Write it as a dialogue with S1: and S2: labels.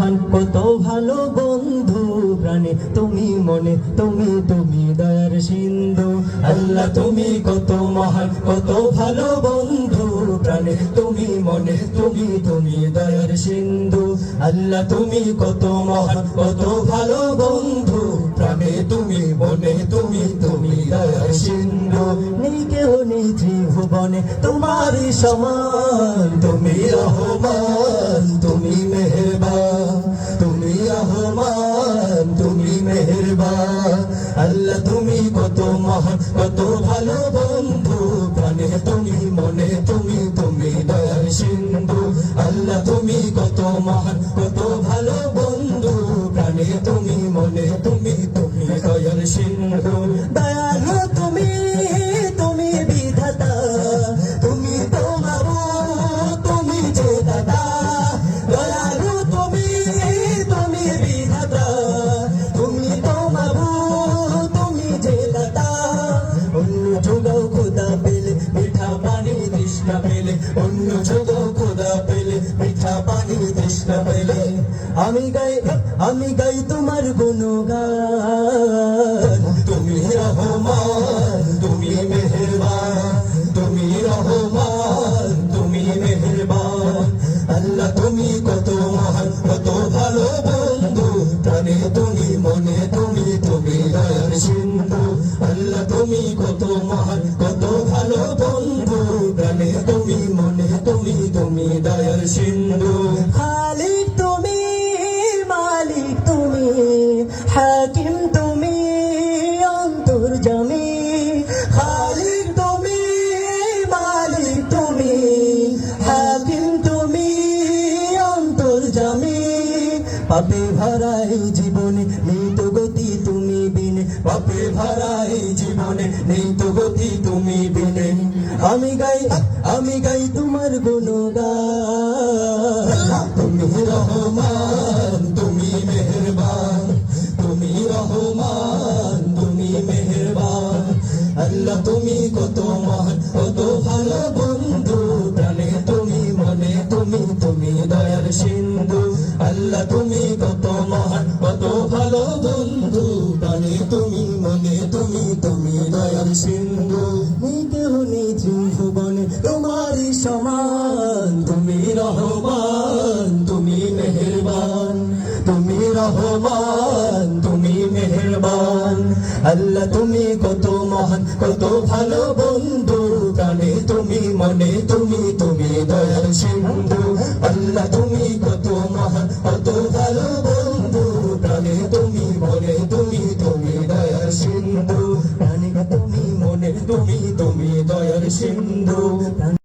S1: মহান কত ভালো বন্ধু প্রাণে তুমি মনে তুমি তুমি দয়ার সিন্ধু আল্লাহ তুমি কত মহান কত ভালো বন্ধু প্রাণে তুমি মনে তুমি তুমি দয়ার সিন্ধু আল্লাহ তুমি কত মহান কত ভালো বন্ধু প্রাণে তুমি মনে তুমি তুমি দয়ার সিন্ধু নেই কেহ নেই ত্রিভুবনে তোমারই সমান তুমি রহমান তুমি মেহেরবান তুমি রহমান তুমি মেহেরবান আল্লাহ তুমি কত মহান কত ভালো বন্ধু প্রাণে তুমি মনে তুমি তুমি দয়ার সিন্ধু আল্লাহ তুমি কত মহান কত ভালো বন্ধু প্রাণে তুমি মনে তুমি তুমি দয়ার সিন্ধু দয়ালু তুমি তুমি বিধাতা তুমি তো মাবুদ তুমি যে দাতা দয়ালু তুমি তুমি বিধাতা তুমি তো মাবুদ তুমি যে দাতা অন্য যোগাও খোদা পেলে মিঠা পানি তৃষ্ণা পেলে অন্য যোগাও খোদা পেলে মিঠা পানি তৃষ্ণা পেলে আমি গাই তোমার গুণগান তুমি রহমান তুমি মেহেরবান তুমি রহমান তুমি মেহেরবান আল্লাহ তুমি কত মহান কত ভালো বন্ধু প্রাণে তুমি মনে তুমি তুমি দয়ার সিন্ধু আল্লাহ তুমি কত মহান কত ভালো বন্ধু প্রাণে তুমি মনে তুমি তুমি দয়ার সিন্ধু খালিক তুমি মালিক তুমি হাকিম তুমি অন্তর্যামী খালিক তুমি মালিক তুমি হাকিম তুমি অন্তর্যামী পাপে ভরা এই জীবনে নেই তো গতি তুমি বিনে পাপে ভরা এই জীবনে নেই তো গতি তুমি বিনে আমি গাই তোমার গুণগান তুমি রহমান তুমি মেহেরবান তুমি রহমান তুমি মেহেরবান আল্লাহ তুমি কত মহান কত ভালো বন্ধু প্রাণে তুমি মনে তুমি তুমি দয়ার সিন্ধু আল্লাহ তুমি কত মহান কত ভালো বন্ধু প্রাণে তুমি মনে তুমি তুমি দয়ার সিন্ধু নেই কেহ নেই ত্রিভুবনে তোমারই সমান তুমি রহমান তুমি মেহেরবান তুমি রহমান তুমি মেহেরবান আল্লাহ তুমি কত মহান কত ভালো বন্ধু প্রাণে তুমি মনে তুমি তুমি দয়ার সিন্ধু আল্লাহ তুমি কত মহান কত ভালো বন্ধু প্রাণে তুমি মনে তুমি তুমি দয়ার সিন্ধু প্রাণে তুমি মনে তুমি তুমি দয়ার সিন্ধু।